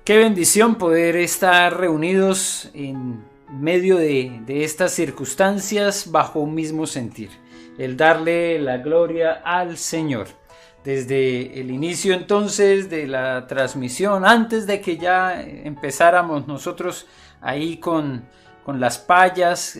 Qué bendición poder estar reunidos en medio de estas circunstancias bajo un mismo sentir, el darle la gloria al Señor. Desde el inicio entonces de la transmisión, antes de que ya empezáramos nosotros ahí con las payas,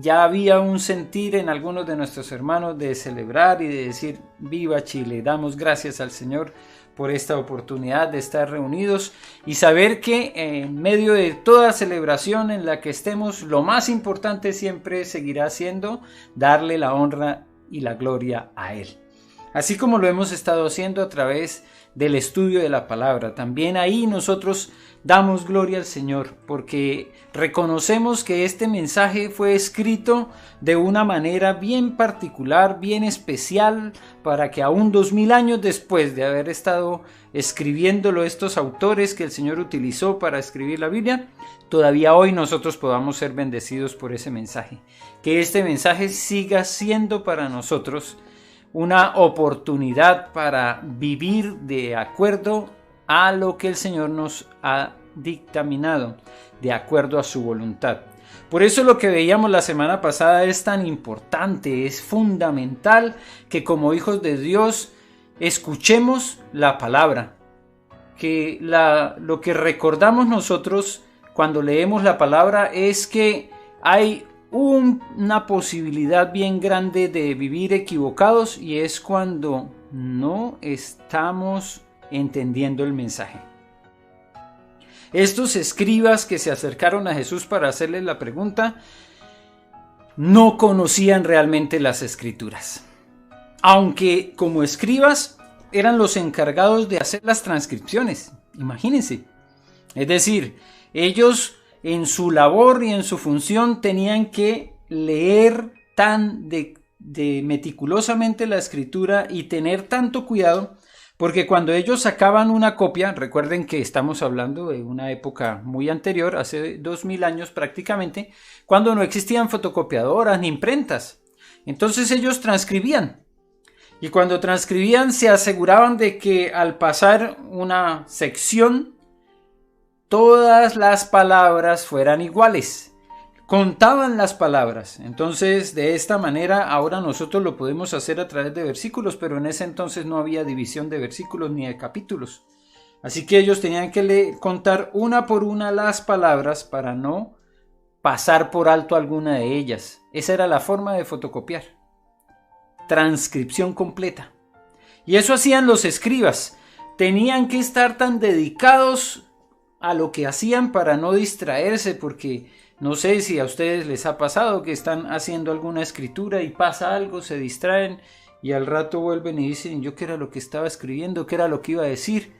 ya había un sentir en algunos de nuestros hermanos de celebrar y de decir: viva Chile, damos gracias al Señor por esta oportunidad de estar reunidos y saber que en medio de toda celebración en la que estemos, lo más importante siempre seguirá siendo darle la honra y la gloria a Él. Así como lo hemos estado haciendo a través del estudio de la palabra, también ahí nosotros damos gloria al Señor, porque reconocemos que este mensaje fue escrito de una manera bien particular, bien especial, para que aún 2000 años después de haber estado escribiéndolo estos autores que el Señor utilizó para escribir la Biblia, todavía hoy nosotros podamos ser bendecidos por ese mensaje. Que este mensaje siga siendo para nosotros una oportunidad para vivir de acuerdo a lo que el Señor nos ha dictaminado, de acuerdo a su voluntad. Por eso lo que veíamos la semana pasada es tan importante, es fundamental que como hijos de Dios escuchemos la palabra, que lo que recordamos nosotros cuando leemos la palabra es que hay una posibilidad bien grande de vivir equivocados, y es cuando no estamos entendiendo el mensaje. Estos escribas que se acercaron a Jesús para hacerle la pregunta no conocían realmente las escrituras, aunque como escribas eran los encargados de hacer las transcripciones. Imagínense, es decir, ellos en su labor y en su función tenían que leer tan meticulosamente la escritura y tener tanto cuidado, porque cuando ellos sacaban una copia, recuerden que estamos hablando de una época muy anterior, hace 2000 años prácticamente, cuando no existían fotocopiadoras ni imprentas. Entonces ellos transcribían, y cuando transcribían se aseguraban de que al pasar una sección todas las palabras fueran iguales, contaban las palabras. Entonces de esta manera ahora nosotros lo podemos hacer a través de versículos, pero en ese entonces no había división de versículos ni de capítulos, así que ellos tenían que contar una por una las palabras para no pasar por alto alguna de ellas. Esa era la forma de fotocopiar, transcripción completa. Y eso hacían los escribas, tenían que estar tan dedicados a lo que hacían para no distraerse, porque no sé si a ustedes les ha pasado que están haciendo alguna escritura y pasa algo, se distraen y al rato vuelven y dicen: yo qué era lo que estaba escribiendo, qué era lo que iba a decir.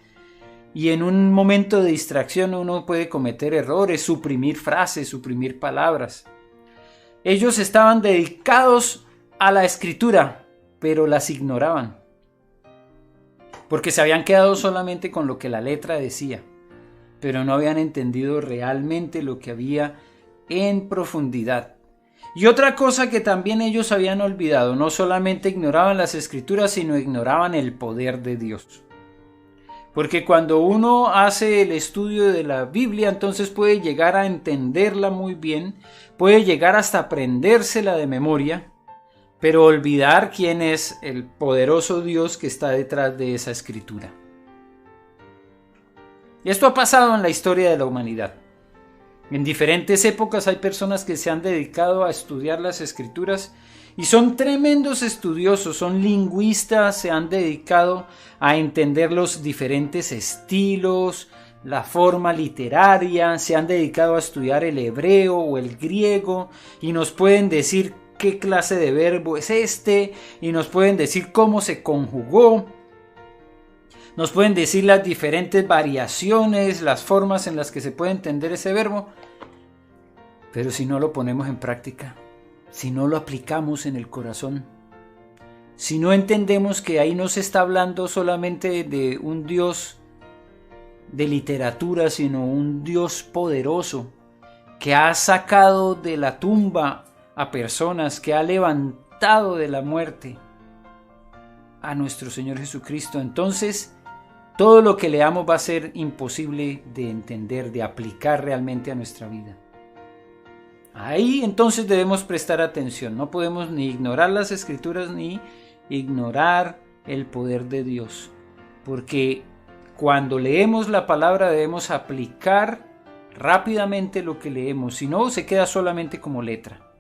Y en un momento de distracción uno puede cometer errores, suprimir frases, suprimir palabras. Ellos estaban dedicados a la escritura, pero las ignoraban, porque se habían quedado solamente con lo que la letra decía, pero no habían entendido realmente lo que había en profundidad. Y otra cosa que también ellos habían olvidado: no solamente ignoraban las escrituras, sino ignoraban el poder de Dios. Porque cuando uno hace el estudio de la Biblia, entonces puede llegar a entenderla muy bien, puede llegar hasta aprendérsela de memoria, pero olvidar quién es el poderoso Dios que está detrás de esa escritura. Y esto ha pasado en la historia de la humanidad. En diferentes épocas hay personas que se han dedicado a estudiar las escrituras y son tremendos estudiosos, son lingüistas, se han dedicado a entender los diferentes estilos, la forma literaria, se han dedicado a estudiar el hebreo o el griego y nos pueden decir qué clase de verbo es este y nos pueden decir cómo se conjugó. Nos pueden decir las diferentes variaciones, las formas en las que se puede entender ese verbo. Pero si no lo ponemos en práctica, si no lo aplicamos en el corazón, si no entendemos que ahí no se está hablando solamente de un Dios de literatura, sino un Dios poderoso que ha sacado de la tumba a personas, que ha levantado de la muerte a nuestro Señor Jesucristo, entonces todo lo que leamos va a ser imposible de entender, de aplicar realmente a nuestra vida. Ahí entonces debemos prestar atención. No podemos ni ignorar las Escrituras ni ignorar el poder de Dios, porque cuando leemos la palabra debemos aplicar rápidamente lo que leemos, si no se queda solamente como letra.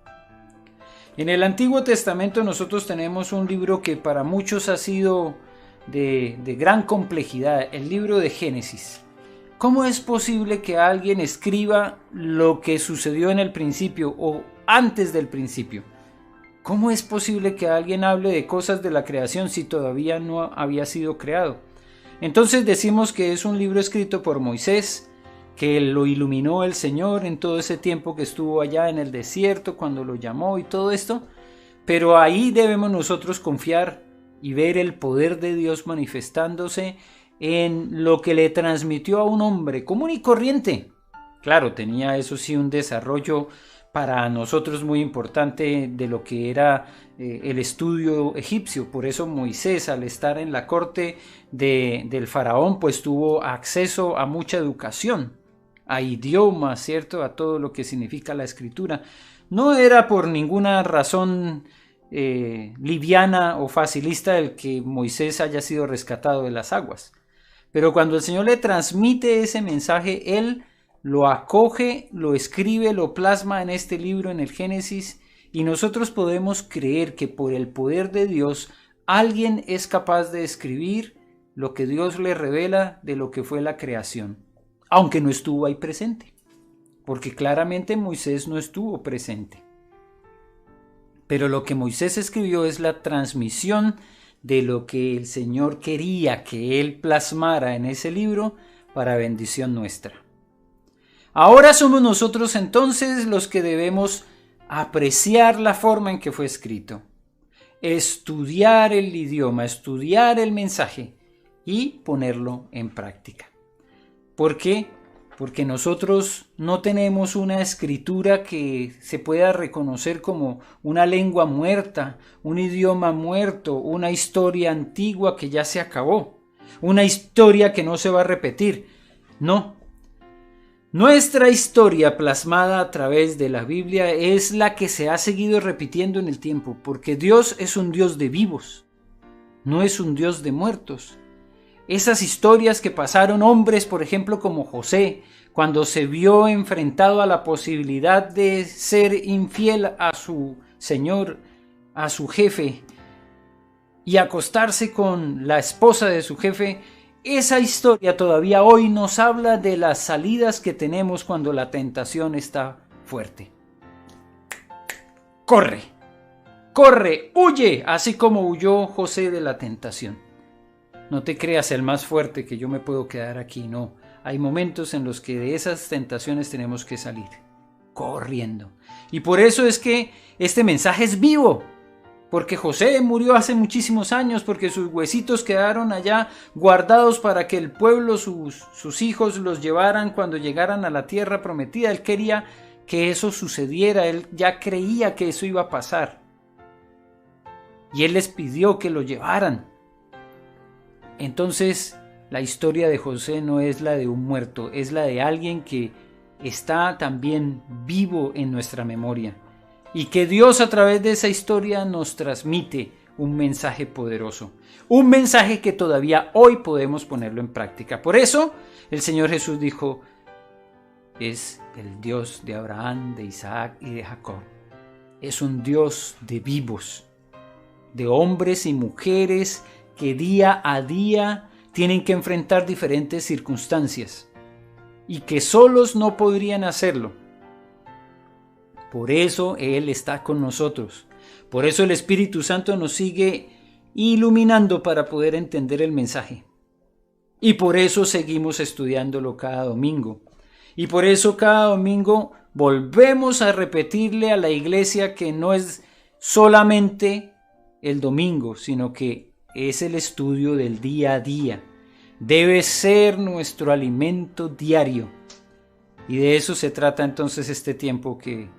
En el Antiguo Testamento nosotros tenemos un libro que para muchos ha sido de gran complejidad, el libro de Génesis. ¿Cómo es posible que alguien escriba lo que sucedió en el principio o antes del principio? ¿Cómo es posible que alguien hable de cosas de la creación si todavía no había sido creado? Entonces decimos que es un libro escrito por Moisés, que lo iluminó el Señor en todo ese tiempo que estuvo allá en el desierto, cuando lo llamó y todo esto. Pero ahí debemos nosotros confiar y ver el poder de Dios manifestándose en lo que le transmitió a un hombre común y corriente. Claro, tenía eso sí un desarrollo para nosotros muy importante de lo que era el estudio egipcio. Por eso Moisés, al estar en la corte del faraón, pues tuvo acceso a mucha educación, a idiomas, ¿cierto? A todo lo que significa la escritura. No era por ninguna razón liviana o facilista el que Moisés haya sido rescatado de las aguas. Pero cuando el Señor le transmite ese mensaje, Él lo acoge, lo escribe, lo plasma en este libro, en el Génesis, y nosotros podemos creer que por el poder de Dios alguien es capaz de escribir lo que Dios le revela de lo que fue la creación, aunque no estuvo ahí presente, porque claramente Moisés no estuvo presente. Pero lo que Moisés escribió es la transmisión de lo que el Señor quería que Él plasmara en ese libro para bendición nuestra. Ahora somos nosotros entonces los que debemos apreciar la forma en que fue escrito, estudiar el idioma, estudiar el mensaje y ponerlo en práctica. ¿Por qué? Porque nosotros no tenemos una escritura que se pueda reconocer como una lengua muerta, un idioma muerto, una historia antigua que ya se acabó, una historia que no se va a repetir. No. Nuestra historia plasmada a través de la Biblia es la que se ha seguido repitiendo en el tiempo, porque Dios es un Dios de vivos, no es un Dios de muertos. Esas historias que pasaron hombres, por ejemplo, como José, cuando se vio enfrentado a la posibilidad de ser infiel a su señor, a su jefe, y acostarse con la esposa de su jefe, esa historia todavía hoy nos habla de las salidas que tenemos cuando la tentación está fuerte. Corre, corre, huye, así como huyó José de la tentación. No te creas el más fuerte que yo me puedo quedar aquí, no. Hay momentos en los que de esas tentaciones tenemos que salir, corriendo. Y por eso es que este mensaje es vivo, porque José murió hace muchísimos años, porque sus huesitos quedaron allá guardados para que el pueblo, sus hijos los llevaran cuando llegaran a la tierra prometida. Él quería que eso sucediera, él ya creía que eso iba a pasar. Y él les pidió que lo llevaran. Entonces, la historia de José no es la de un muerto, es la de alguien que está también vivo en nuestra memoria y que Dios a través de esa historia nos transmite un mensaje poderoso, un mensaje que todavía hoy podemos ponerlo en práctica. Por eso el Señor Jesús dijo, es el Dios de Abraham, de Isaac y de Jacob. Es un Dios de vivos, de hombres y mujeres que día a día tienen que enfrentar diferentes circunstancias y que solos no podrían hacerlo. Por eso Él está con nosotros. Por eso el Espíritu Santo nos sigue iluminando para poder entender el mensaje. Y por eso seguimos estudiándolo cada domingo. Y por eso cada domingo volvemos a repetirle a la iglesia que no es solamente el domingo, sino que es el estudio del día a día. Debe ser nuestro alimento diario. Y de eso se trata entonces este tiempo que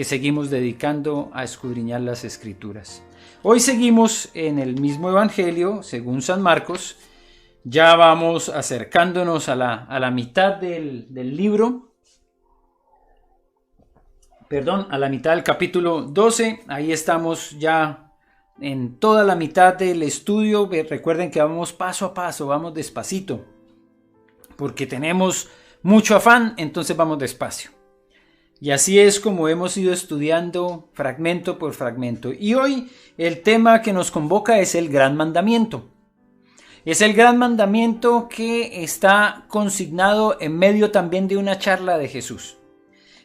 seguimos dedicando a escudriñar las Escrituras. Hoy seguimos en el mismo Evangelio, según San Marcos. Ya vamos acercándonos a la mitad del libro. Perdón, a la mitad del capítulo 12. Ahí estamos ya en toda la mitad del estudio. Recuerden que vamos paso a paso, vamos despacito, porque tenemos mucho afán, entonces vamos despacio. Y así es como hemos ido estudiando fragmento por fragmento. Y hoy el tema que nos convoca es el gran mandamiento. Es el gran mandamiento que está consignado en medio también de una charla de Jesús.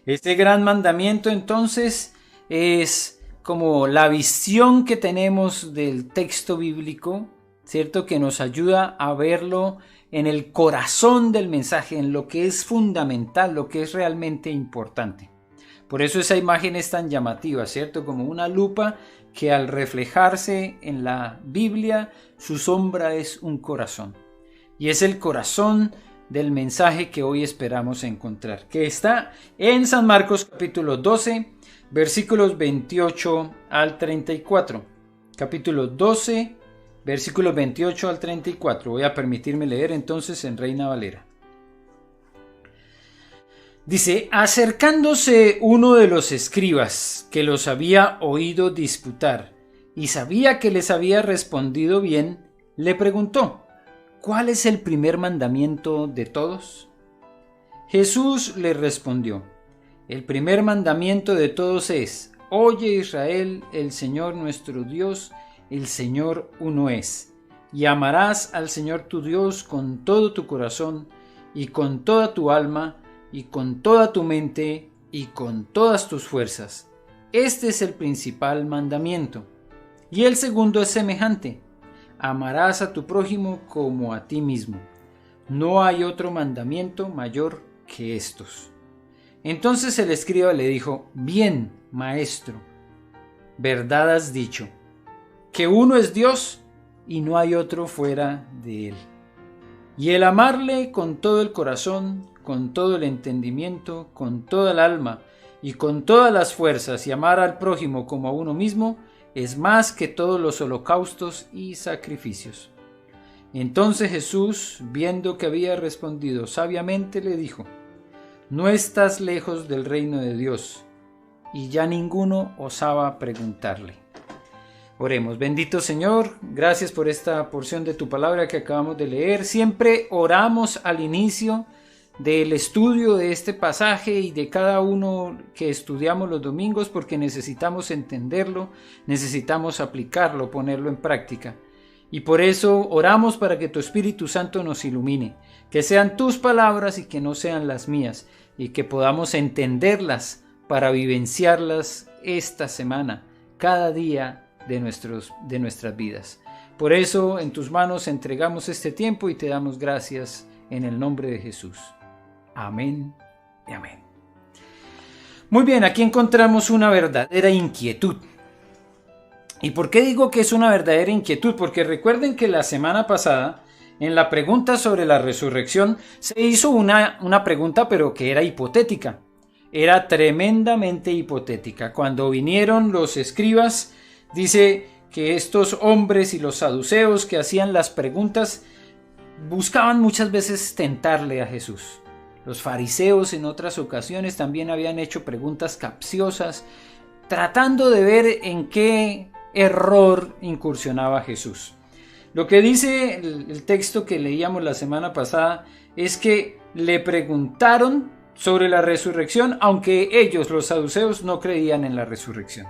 Este gran mandamiento entonces es como la visión que tenemos del texto bíblico, ¿cierto? Que nos ayuda a verlo en el corazón del mensaje, en lo que es fundamental, lo que es realmente importante. Por eso esa imagen es tan llamativa, ¿cierto? Como una lupa que al reflejarse en la Biblia, su sombra es un corazón. Y es el corazón del mensaje que hoy esperamos encontrar, que está en San Marcos capítulo 12, versículos 28 al 34. Capítulo 12, versículos 28 al 34. Voy a permitirme leer entonces en Reina Valera. Dice: acercándose uno de los escribas que los había oído disputar y sabía que les había respondido bien, le preguntó: ¿cuál es el primer mandamiento de todos? Jesús le respondió: el primer mandamiento de todos es: oye Israel, el Señor nuestro Dios, el Señor uno es, y amarás al Señor tu Dios con todo tu corazón y con toda tu alma y con toda tu mente y con todas tus fuerzas. Este es el principal mandamiento. Y el segundo es semejante: amarás a tu prójimo como a ti mismo. No hay otro mandamiento mayor que estos. Entonces el escriba le dijo: bien, maestro, verdad has dicho, que uno es Dios y no hay otro fuera de él. Y el amarle con todo el corazón, con todo el entendimiento, con toda el alma y con todas las fuerzas, y amar al prójimo como a uno mismo, es más que todos los holocaustos y sacrificios. Entonces Jesús, viendo que había respondido sabiamente, le dijo: no estás lejos del reino de Dios. Y ya ninguno osaba preguntarle. Oremos. Bendito Señor, gracias por esta porción de tu palabra que acabamos de leer. Siempre oramos al inicio del estudio de este pasaje y de cada uno que estudiamos los domingos, porque necesitamos entenderlo, necesitamos aplicarlo, ponerlo en práctica. Y por eso oramos para que tu Espíritu Santo nos ilumine, que sean tus palabras y que no sean las mías, y que podamos entenderlas para vivenciarlas esta semana, cada día de nuestras vidas. Por eso en tus manos entregamos este tiempo y te damos gracias en el nombre de Jesús. Amén y amén. Muy bien, aquí encontramos una verdadera inquietud. ¿Y por qué digo que es una verdadera inquietud? Porque recuerden que la semana pasada, en la pregunta sobre la resurrección, se hizo una pregunta, pero que era hipotética. Era tremendamente hipotética. Cuando vinieron los escribas, dice que estos hombres y los saduceos que hacían las preguntas buscaban muchas veces tentarle a Jesús. Los fariseos en otras ocasiones también habían hecho preguntas capciosas, tratando de ver en qué error incursionaba Jesús. Lo que dice el texto que leíamos la semana pasada es que le preguntaron sobre la resurrección, aunque ellos, los saduceos, no creían en la resurrección.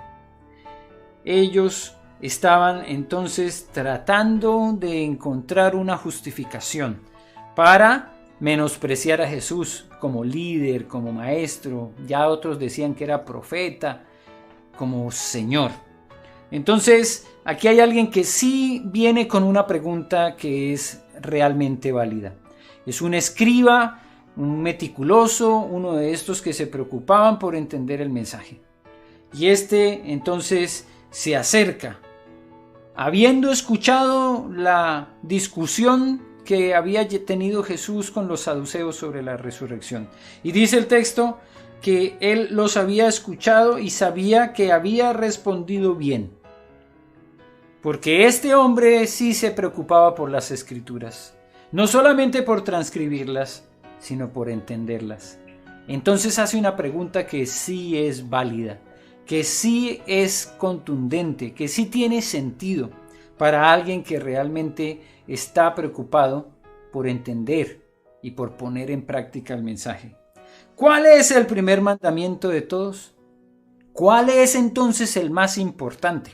Ellos estaban entonces tratando de encontrar una justificación para menospreciar a Jesús como líder, como maestro. Ya otros decían que era profeta, como Señor. Entonces, aquí hay alguien que sí viene con una pregunta que es realmente válida. Es un escriba, un meticuloso, uno de estos que se preocupaban por entender el mensaje. Y este entonces se acerca, habiendo escuchado la discusión que había tenido Jesús con los saduceos sobre la resurrección. Y dice el texto que él los había escuchado y sabía que había respondido bien, porque este hombre sí se preocupaba por las escrituras. no solamente por transcribirlas, sino por entenderlas. Entonces hace una pregunta que sí es válida, que sí es contundente, que sí tiene sentido para alguien que realmente está preocupado por entender y por poner en práctica el mensaje. ¿Cuál es el primer mandamiento de todos? ¿Cuál es entonces el más importante?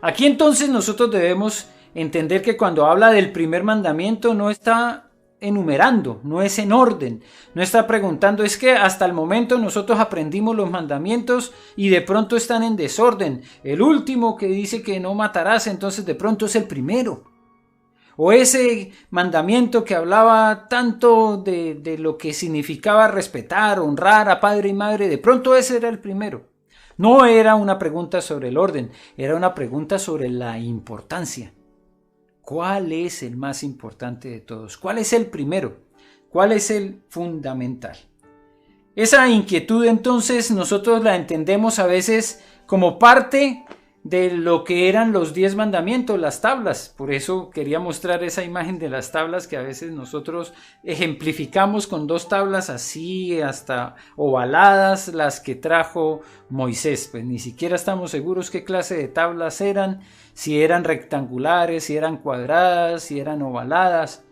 Aquí entonces nosotros debemos entender que cuando habla del primer mandamiento no está enumerando, no es en orden, no está preguntando, es que hasta el momento nosotros aprendimos los mandamientos y de pronto están en desorden. El último que dice que no matarás, entonces de pronto es el primero. O ese mandamiento que hablaba tanto de lo que significaba respetar, honrar a padre y madre, de pronto ese era el primero. No era una pregunta sobre el orden, era una pregunta sobre la importancia. ¿Cuál es el más importante de todos? ¿Cuál es el primero? ¿Cuál es el fundamental? Esa inquietud entonces nosotros la entendemos a veces como parte de lo que eran los 10 mandamientos, las tablas. Por eso quería mostrar esa imagen de las tablas que a veces nosotros ejemplificamos con 2 tablas así hasta ovaladas, las que trajo Moisés. Pues ni siquiera estamos seguros qué clase de tablas eran, si eran rectangulares, si eran cuadradas, si eran ovaladas.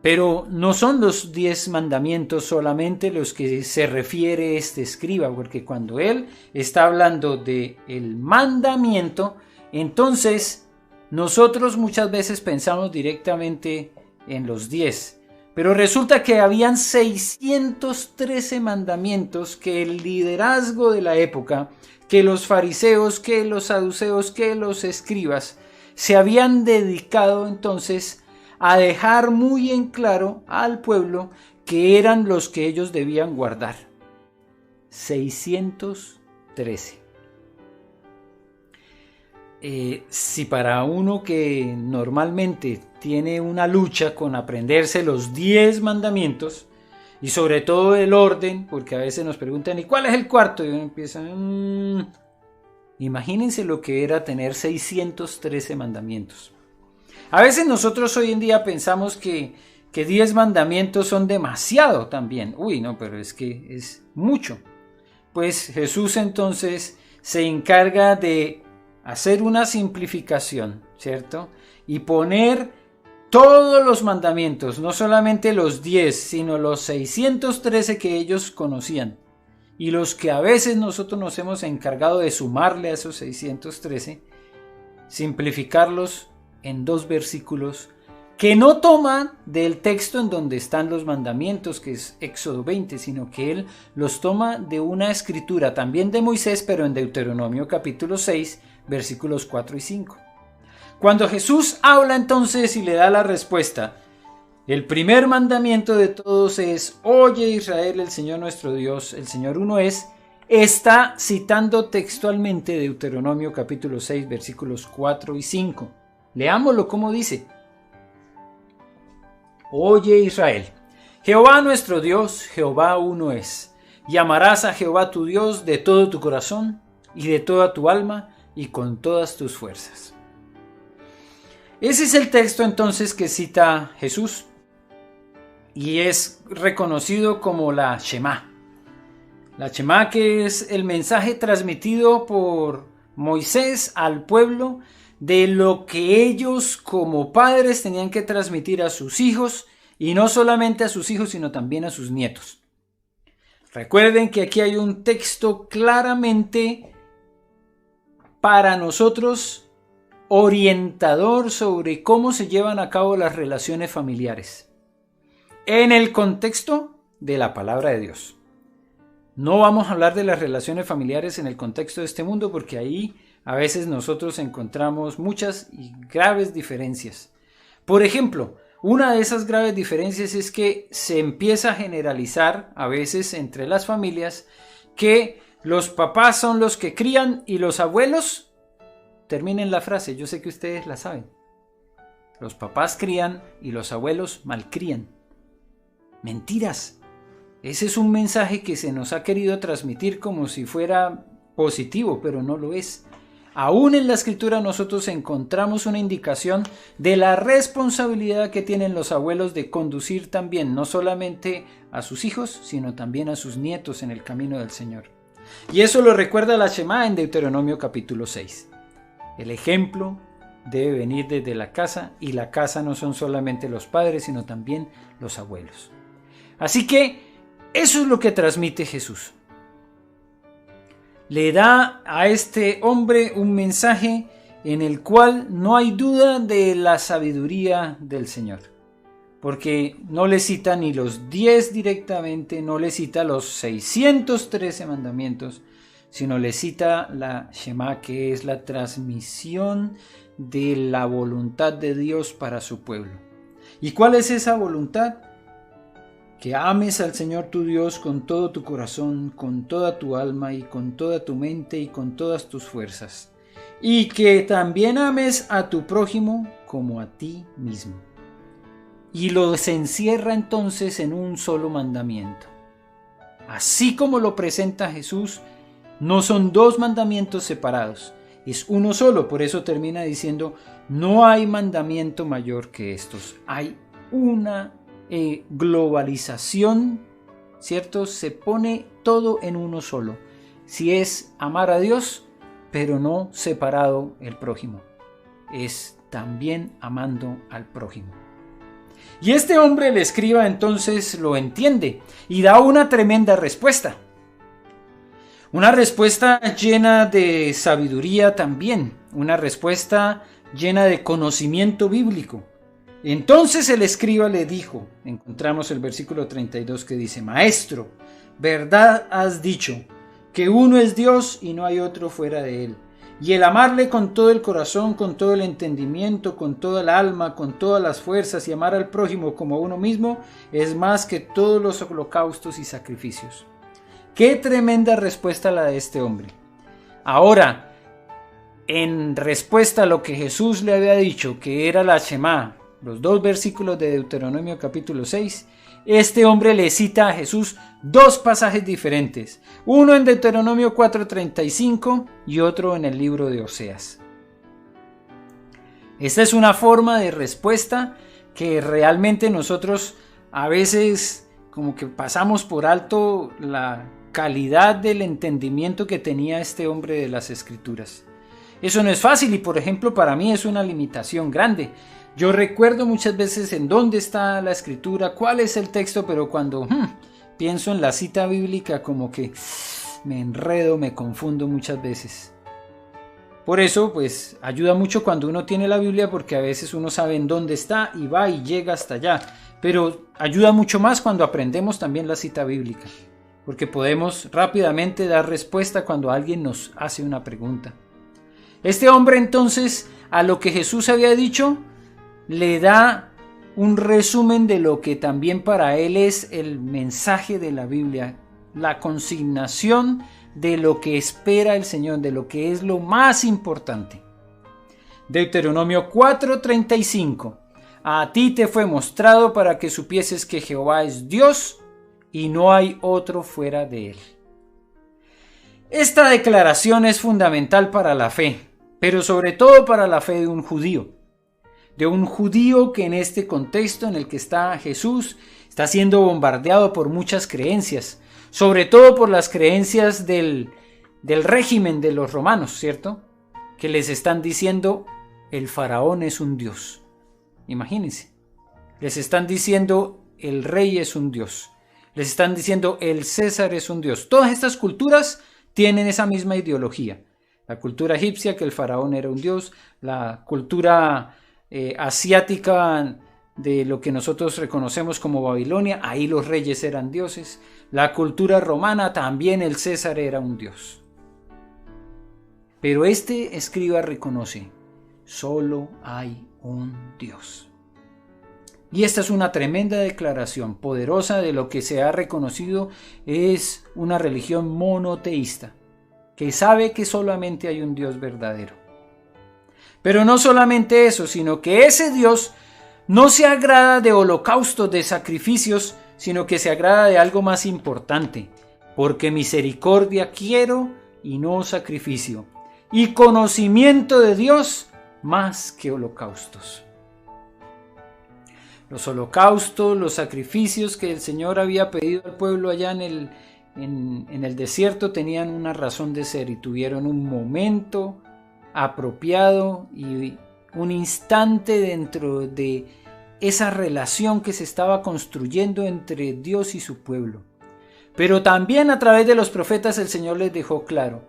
Pero no son los 10 mandamientos solamente los que se refiere este escriba, porque cuando él está hablando de el mandamiento, entonces nosotros muchas veces pensamos directamente en los 10. Pero resulta que habían 613 mandamientos que el liderazgo de la época, que los fariseos, que los saduceos, que los escribas, se habían dedicado entonces a dejar muy en claro al pueblo que eran los que ellos debían guardar. 613. Si para uno que normalmente tiene una lucha con aprenderse los 10 mandamientos y sobre todo el orden, porque a veces nos preguntan ¿y cuál es el cuarto? Y uno empieza imagínense lo que era tener 613 mandamientos. A veces nosotros hoy en día pensamos que 10 mandamientos son demasiado también. Uy, no, pero es que es mucho. Pues Jesús entonces se encarga de hacer una simplificación, ¿cierto? Y poner todos los mandamientos, no solamente los 10, sino los 613 que ellos conocían. Y los que a veces nosotros nos hemos encargado de sumarle a esos 613, simplificarlos en 2 versículos que no toman del texto en donde están los mandamientos, que es Éxodo 20, sino que él los toma de una escritura también de Moisés, pero en Deuteronomio capítulo 6, versículos 4 y 5. Cuando Jesús habla entonces y le da la respuesta, el primer mandamiento de todos es: oye Israel, el Señor nuestro Dios, el Señor uno es. Está citando textualmente Deuteronomio capítulo 6, versículos 4 y 5. Leámoslo como dice: oye Israel, Jehová nuestro Dios, Jehová uno es. Y amarás a Jehová tu Dios de todo tu corazón y de toda tu alma y con todas tus fuerzas. Ese es el texto entonces que cita Jesús y es reconocido como la Shema. La Shema, que es el mensaje transmitido por Moisés al pueblo de lo que ellos como padres tenían que transmitir a sus hijos, y no solamente a sus hijos sino también a sus nietos. Recuerden que aquí hay un texto claramente para nosotros orientador sobre cómo se llevan a cabo las relaciones familiares en el contexto de la palabra de Dios. No vamos a hablar de las relaciones familiares en el contexto de este mundo, porque ahí a veces nosotros encontramos muchas y graves diferencias. Por ejemplo, una de esas graves diferencias es que se empieza a generalizar a veces entre las familias que los papás son los que crían y los abuelos, terminen la frase, yo sé que ustedes la saben, los papás crían y los abuelos malcrían. Mentiras. Ese es un mensaje que se nos ha querido transmitir como si fuera positivo, pero no lo es. Aún en la Escritura nosotros encontramos una indicación de la responsabilidad que tienen los abuelos de conducir también, no solamente a sus hijos, sino también a sus nietos en el camino del Señor. Y eso lo recuerda la Shemá en Deuteronomio capítulo 6. El ejemplo debe venir desde la casa, y la casa no son solamente los padres, sino también los abuelos. Así que eso es lo que transmite Jesús. Le da a este hombre un mensaje en el cual no hay duda de la sabiduría del Señor, porque no le cita ni los 10 directamente, no le cita los 613 mandamientos, sino le cita la Shema, que es la transmisión de la voluntad de Dios para su pueblo. ¿Y cuál es esa voluntad? Que ames al Señor tu Dios con todo tu corazón, con toda tu alma y con toda tu mente y con todas tus fuerzas. Y que también ames a tu prójimo como a ti mismo. Y lo se encierra entonces en un solo mandamiento. Así como lo presenta Jesús, no son dos mandamientos separados, es uno solo. Por eso termina diciendo, no hay mandamiento mayor que estos. Hay una globalización, ¿cierto? Se pone todo en uno solo. Si es amar a Dios, pero no separado el prójimo, es también amando al prójimo. Y este hombre, el escriba, entonces lo entiende y da una tremenda respuesta. Una respuesta llena de sabiduría también, una respuesta llena de conocimiento bíblico. Entonces el escriba le dijo, encontramos el versículo 32 que dice, Maestro, verdad has dicho, que uno es Dios y no hay otro fuera de él. Y el amarle con todo el corazón, con todo el entendimiento, con toda el alma, con todas las fuerzas y amar al prójimo como a uno mismo es más que todos los holocaustos y sacrificios. Qué tremenda respuesta la de este hombre. Ahora, en respuesta a lo que Jesús le había dicho, que era la Shema, los 2 versículos de Deuteronomio capítulo 6, este hombre le cita a Jesús 2 pasajes diferentes, uno en Deuteronomio 4:35 y otro en el libro de Oseas. Esta es una forma de respuesta que realmente nosotros a veces como que pasamos por alto la calidad del entendimiento que tenía este hombre de las Escrituras. Eso no es fácil y, por ejemplo, para mí es una limitación grande. Yo recuerdo muchas veces en dónde está la Escritura, cuál es el texto, pero cuando pienso en la cita bíblica como que me enredo, me confundo muchas veces. Por eso, pues, ayuda mucho cuando uno tiene la Biblia, porque a veces uno sabe en dónde está y va y llega hasta allá. Pero ayuda mucho más cuando aprendemos también la cita bíblica, porque podemos rápidamente dar respuesta cuando alguien nos hace una pregunta. Este hombre entonces, a lo que Jesús había dicho, le da un resumen de lo que también para él es el mensaje de la Biblia, la consignación de lo que espera el Señor, de lo que es lo más importante. Deuteronomio 4:35. A ti te fue mostrado para que supieses que Jehová es Dios y no hay otro fuera de él. Esta declaración es fundamental para la fe, pero sobre todo para la fe de un judío que en este contexto en el que está Jesús está siendo bombardeado por muchas creencias, sobre todo por las creencias del régimen de los romanos, ¿cierto? Que les están diciendo el faraón es un dios. Imagínense, les están diciendo el rey es un dios, les están diciendo el César es un dios. Todas estas culturas tienen esa misma ideología. La cultura egipcia, que el faraón era un dios, la cultura asiática de lo que nosotros reconocemos como Babilonia, ahí los reyes eran dioses. La cultura romana, también el César era un dios. Pero este escriba reconoce, solo hay un Dios. Y esta es una tremenda declaración poderosa de lo que se ha reconocido es una religión monoteísta, que sabe que solamente hay un Dios verdadero. Pero no solamente eso, sino que ese Dios no se agrada de holocaustos, de sacrificios, sino que se agrada de algo más importante, porque misericordia quiero y no sacrificio, y conocimiento de Dios más que holocaustos. Los holocaustos, los sacrificios que el Señor había pedido al pueblo allá en el desierto tenían una razón de ser y tuvieron un momento apropiado y un instante dentro de esa relación que se estaba construyendo entre Dios y su pueblo. Pero también a través de los profetas el Señor les dejó claro: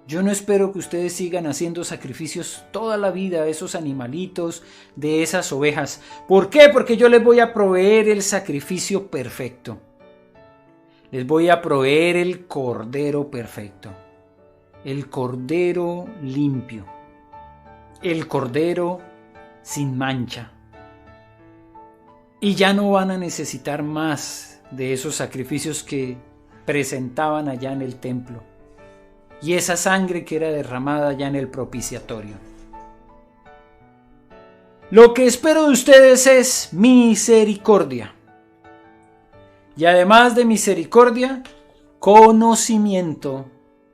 yo no espero que ustedes sigan haciendo sacrificios toda la vida de esos animalitos, de esas ovejas. ¿Por qué? Porque yo les voy a proveer el sacrificio perfecto. Les voy a proveer el cordero perfecto, el cordero limpio, el cordero sin mancha. Y ya no van a necesitar más de esos sacrificios que presentaban allá en el templo y esa sangre que era derramada allá en el propiciatorio. Lo que espero de ustedes es misericordia. Y además de misericordia, conocimiento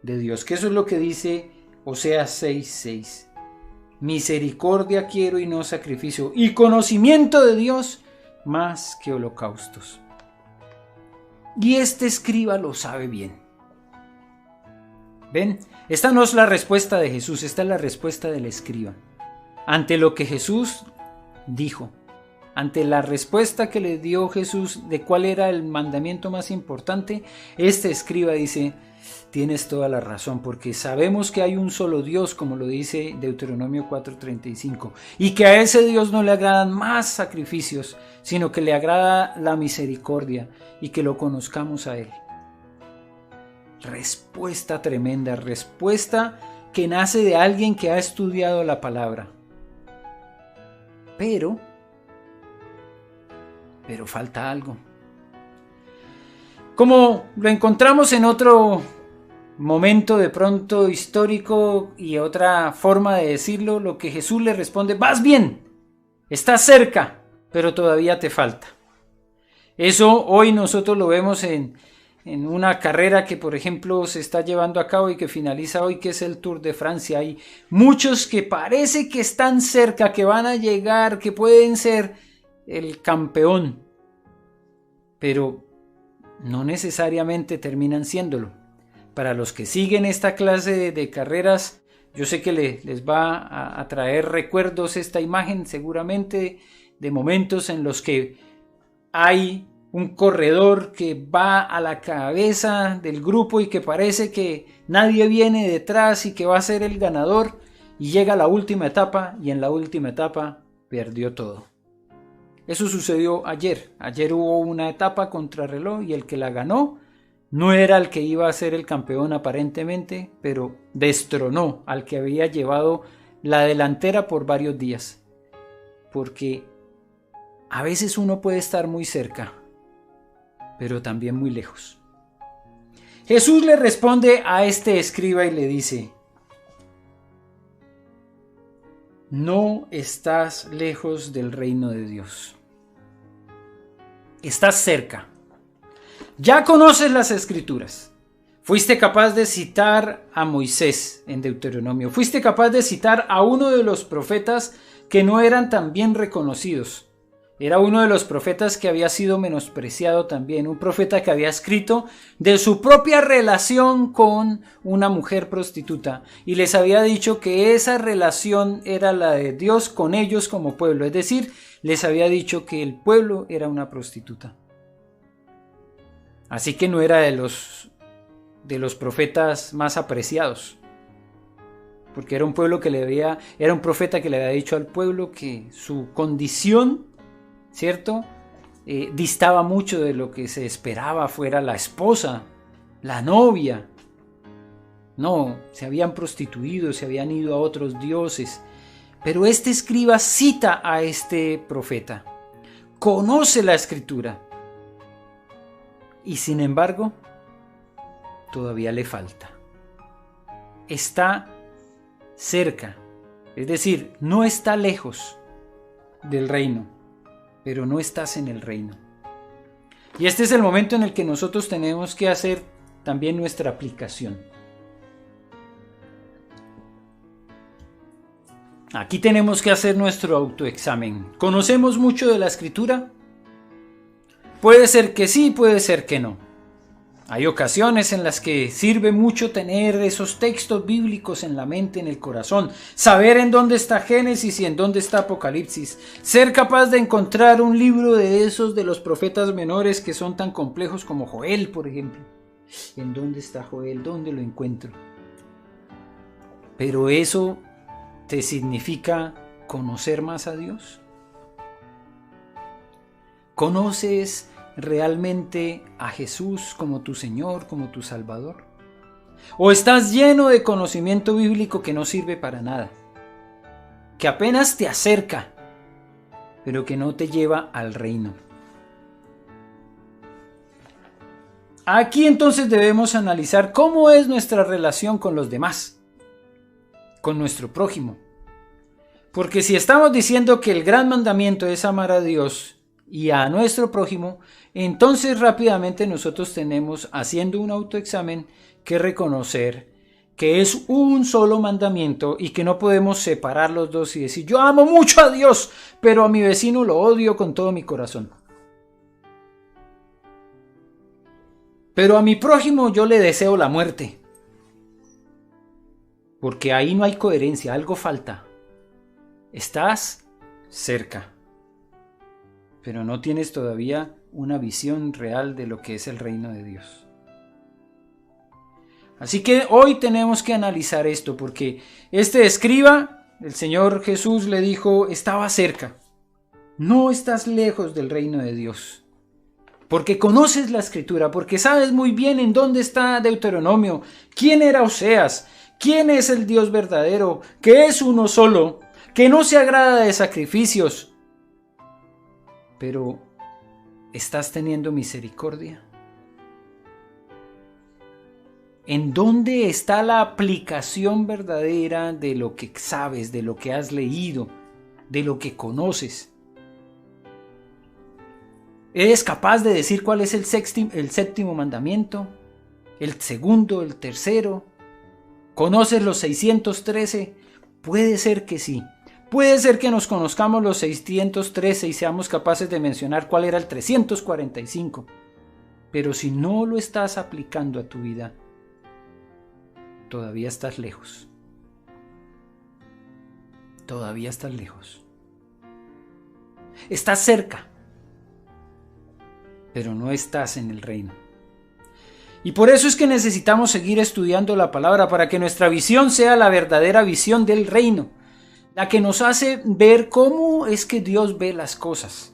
de Dios, que eso es lo que dice Oseas 6:6. Misericordia quiero y no sacrificio, y conocimiento de Dios más que holocaustos. Y este escriba lo sabe bien. ¿Ven? Esta no es la respuesta de Jesús, esta es la respuesta del escriba. Ante lo que Jesús dijo, ante la respuesta que le dio Jesús de cuál era el mandamiento más importante, este escriba dice: tienes toda la razón, porque sabemos que hay un solo Dios, como lo dice Deuteronomio 4:35, y que a ese Dios no le agradan más sacrificios, sino que le agrada la misericordia y que lo conozcamos a Él. Respuesta tremenda, respuesta que nace de alguien que ha estudiado la palabra. Pero falta algo. Como lo encontramos en otro momento de pronto histórico y otra forma de decirlo, lo que Jesús le responde: vas bien, estás cerca, pero todavía te falta. Eso hoy nosotros lo vemos en una carrera que, por ejemplo, se está llevando a cabo y que finaliza hoy, que es el Tour de Francia. Hay muchos que parece que están cerca, que van a llegar, que pueden ser el campeón, pero no necesariamente terminan siéndolo. Para los que siguen esta clase de carreras, yo sé que les va a traer recuerdos esta imagen seguramente de momentos en los que hay un corredor que va a la cabeza del grupo y que parece que nadie viene detrás y que va a ser el ganador, y llega a la última etapa y en la última etapa perdió todo. Eso sucedió ayer. Ayer hubo una etapa contrarreloj y el que la ganó no era el que iba a ser el campeón aparentemente, pero destronó al que había llevado la delantera por varios días. Porque a veces uno puede estar muy cerca, pero también muy lejos. Jesús le responde a este escriba y le dice: no estás lejos del reino de Dios. Estás cerca. Ya conoces las Escrituras. Fuiste capaz de citar a Moisés en Deuteronomio. Fuiste capaz de citar a uno de los profetas que no eran tan bien reconocidos. Era uno de los profetas que había sido menospreciado también. Un profeta que había escrito de su propia relación con una mujer prostituta. Y les había dicho que esa relación era la de Dios con ellos como pueblo. Es decir, les había dicho que el pueblo era una prostituta. Así que no era de los profetas más apreciados. Porque era un pueblo era un profeta que le había dicho al pueblo que su condición, ¿cierto?, distaba mucho de lo que se esperaba fuera la esposa, la novia. No, se habían prostituido, se habían ido a otros dioses. Pero este escriba cita a este profeta, conoce la Escritura, y sin embargo, todavía le falta. Está cerca, es decir, no está lejos del reino, pero no estás en el reino. Y este es el momento en el que nosotros tenemos que hacer también nuestra aplicación. Aquí tenemos que hacer nuestro autoexamen. ¿Conocemos mucho de la Escritura? Puede ser que sí, puede ser que no. Hay ocasiones en las que sirve mucho tener esos textos bíblicos en la mente, en el corazón, saber en dónde está Génesis y en dónde está Apocalipsis, ser capaz de encontrar un libro de esos de los profetas menores que son tan complejos como Joel, por ejemplo. ¿En dónde está Joel? ¿Dónde lo encuentro? Pero eso te significa conocer más a Dios. ¿Conoces realmente a Jesús como tu Señor, como tu Salvador? ¿O estás lleno de conocimiento bíblico que no sirve para nada? Que apenas te acerca, pero que no te lleva al reino. Aquí entonces debemos analizar cómo es nuestra relación con los demás, con nuestro prójimo. Porque si estamos diciendo que el gran mandamiento es amar a Dios y a nuestro prójimo, entonces rápidamente nosotros tenemos, haciendo un autoexamen, que reconocer que es un solo mandamiento y que no podemos separar los dos y decir: yo amo mucho a Dios, pero a mi vecino lo odio con todo mi corazón. Pero a mi prójimo yo le deseo la muerte. Porque ahí no hay coherencia, algo falta. Estás cerca, pero no tienes todavía una visión real de lo que es el reino de Dios. Así que hoy tenemos que analizar esto, porque este escriba, el Señor Jesús le dijo, estaba cerca. No estás lejos del reino de Dios, porque conoces la Escritura, porque sabes muy bien en dónde está Deuteronomio, quién era Oseas, quién es el Dios verdadero, que es uno solo, que no se agrada de sacrificios. Pero, ¿estás teniendo misericordia? ¿En dónde está la aplicación verdadera de lo que sabes, de lo que has leído, de lo que conoces? ¿Eres capaz de decir cuál es el séptimo mandamiento? ¿El segundo? ¿El tercero? ¿Conoces los 613? Puede ser que sí. Puede ser que nos conozcamos los 613 y seamos capaces de mencionar cuál era el 345. Pero si no lo estás aplicando a tu vida, todavía estás lejos. Todavía estás lejos. Estás cerca, pero no estás en el reino. Y por eso es que necesitamos seguir estudiando la palabra para que nuestra visión sea la verdadera visión del reino, la que nos hace ver cómo es que Dios ve las cosas.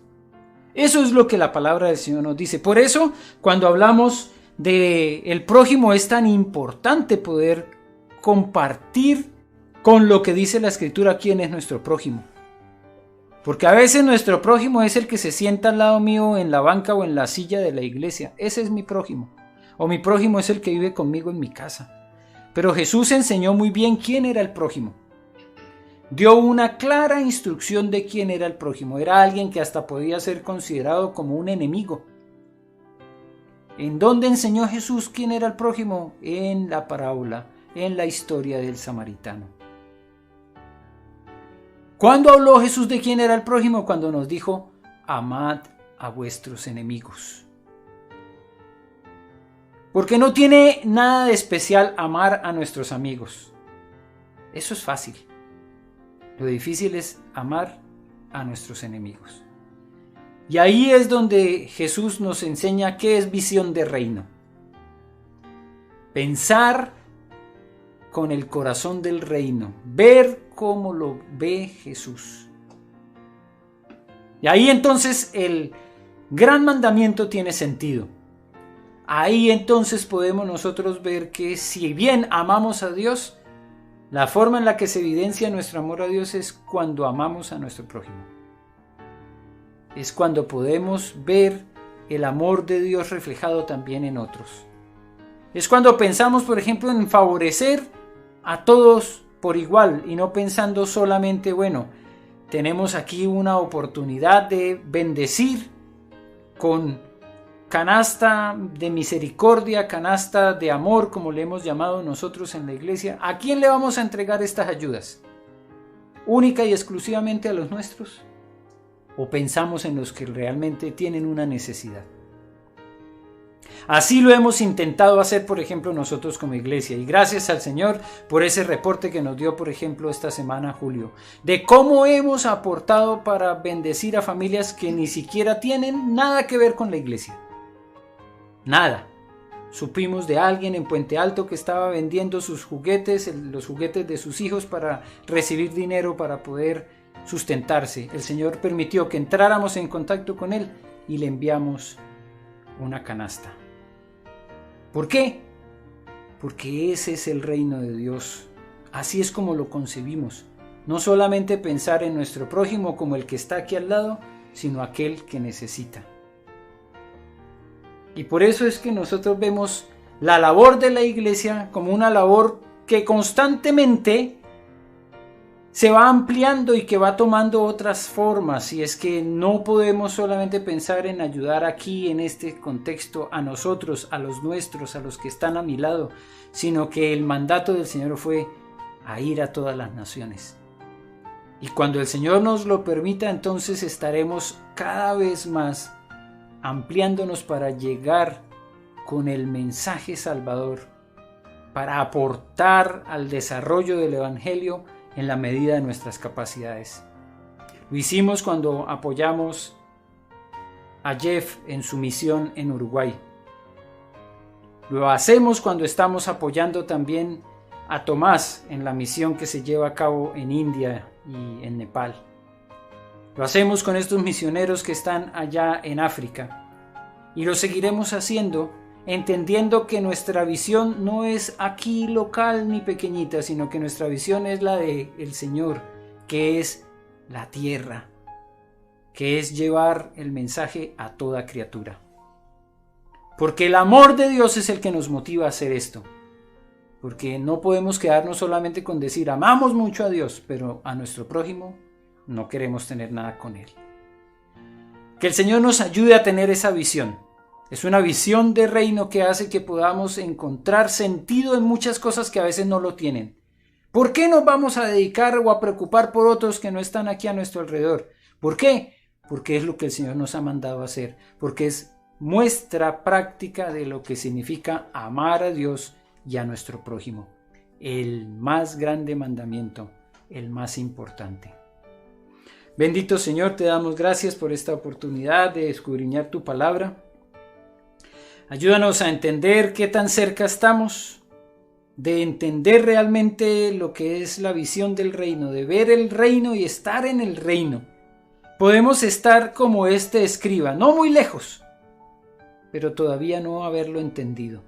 Eso es lo que la palabra del Señor nos dice. Por eso, cuando hablamos de el prójimo, es tan importante poder compartir con lo que dice la Escritura quién es nuestro prójimo. Porque a veces nuestro prójimo es el que se sienta al lado mío en la banca o en la silla de la iglesia. Ese es mi prójimo. O mi prójimo es el que vive conmigo en mi casa. Pero Jesús enseñó muy bien quién era el prójimo. Dio una clara instrucción de quién era el prójimo. Era alguien que hasta podía ser considerado como un enemigo. ¿En dónde enseñó Jesús quién era el prójimo? En la parábola, en la historia del samaritano. ¿Cuándo habló Jesús de quién era el prójimo? Cuando nos dijo, amad a vuestros enemigos. Porque no tiene nada de especial amar a nuestros amigos. Eso es fácil. Lo difícil es amar a nuestros enemigos. Y ahí es donde Jesús nos enseña qué es visión de reino. Pensar con el corazón del reino. Ver cómo lo ve Jesús. Y ahí entonces el gran mandamiento tiene sentido. Ahí entonces podemos nosotros ver que si bien amamos a Dios, la forma en la que se evidencia nuestro amor a Dios es cuando amamos a nuestro prójimo. Es cuando podemos ver el amor de Dios reflejado también en otros. Es cuando pensamos, por ejemplo, en favorecer a todos por igual y no pensando solamente, bueno, tenemos aquí una oportunidad de bendecir con canasta de misericordia, canasta de amor, como le hemos llamado nosotros en la iglesia. ¿A quién le vamos a entregar estas ayudas? única y exclusivamente a los nuestros? ¿O pensamos en los que realmente tienen una necesidad? Así lo hemos intentado hacer, por ejemplo, nosotros como iglesia, y gracias al Señor por ese reporte que nos dio, por ejemplo, esta semana, Julio, de cómo hemos aportado para bendecir a familias que ni siquiera tienen nada que ver con la iglesia. Nada. Supimos de alguien en Puente Alto que estaba vendiendo sus juguetes, los juguetes de sus hijos, para recibir dinero para poder sustentarse. El Señor permitió que entráramos en contacto con él y le enviamos una canasta. ¿Por qué? Porque ese es el reino de Dios. Así es como lo concebimos. No solamente pensar en nuestro prójimo como el que está aquí al lado, sino aquel que necesita. Y por eso es que nosotros vemos la labor de la iglesia como una labor que constantemente se va ampliando y que va tomando otras formas. Y es que no podemos solamente pensar en ayudar aquí en este contexto a nosotros, a los nuestros, a los que están a mi lado, sino que el mandato del Señor fue a ir a todas las naciones. Y cuando el Señor nos lo permita, entonces estaremos cada vez más ampliándonos para llegar con el mensaje salvador, para aportar al desarrollo del Evangelio en la medida de nuestras capacidades. Lo hicimos cuando apoyamos a Jeff en su misión en Uruguay. Lo hacemos cuando estamos apoyando también a Tomás en la misión que se lleva a cabo en India y en Nepal. Lo hacemos con estos misioneros que están allá en África. Y lo seguiremos haciendo, entendiendo que nuestra visión no es aquí local ni pequeñita, sino que nuestra visión es la del Señor, que es la tierra, que es llevar el mensaje a toda criatura. Porque el amor de Dios es el que nos motiva a hacer esto. Porque no podemos quedarnos solamente con decir amamos mucho a Dios, pero a nuestro prójimo no queremos tener nada con él. Que el Señor nos ayude a tener esa visión. Es una visión de reino que hace que podamos encontrar sentido en muchas cosas que a veces no lo tienen. ¿Por qué nos vamos a dedicar o a preocupar por otros que no están aquí a nuestro alrededor? ¿Por qué? Porque es lo que el Señor nos ha mandado a hacer. Porque es muestra práctica de lo que significa amar a Dios y a nuestro prójimo. El más grande mandamiento, el más importante. Bendito Señor, te damos gracias por esta oportunidad de escudriñar tu palabra. Ayúdanos a entender qué tan cerca estamos, de entender realmente lo que es la visión del reino, de ver el reino y estar en el reino. Podemos estar como este escriba, no muy lejos, pero todavía no haberlo entendido,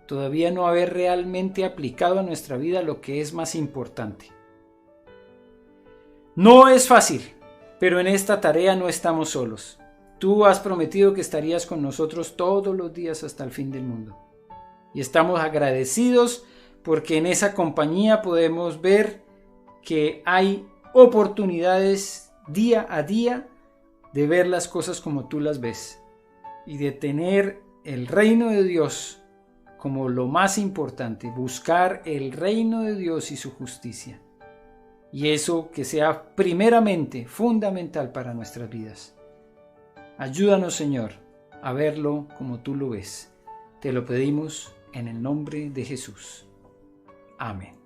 todavía no haber realmente aplicado a nuestra vida lo que es más importante. No es fácil, pero en esta tarea no estamos solos. Tú has prometido que estarías con nosotros todos los días hasta el fin del mundo. Y estamos agradecidos porque en esa compañía podemos ver que hay oportunidades día a día de ver las cosas como tú las ves y de tener el reino de Dios como lo más importante, buscar el reino de Dios y su justicia. Y eso que sea primeramente fundamental para nuestras vidas. Ayúdanos, Señor, a verlo como tú lo ves. Te lo pedimos en el nombre de Jesús. Amén.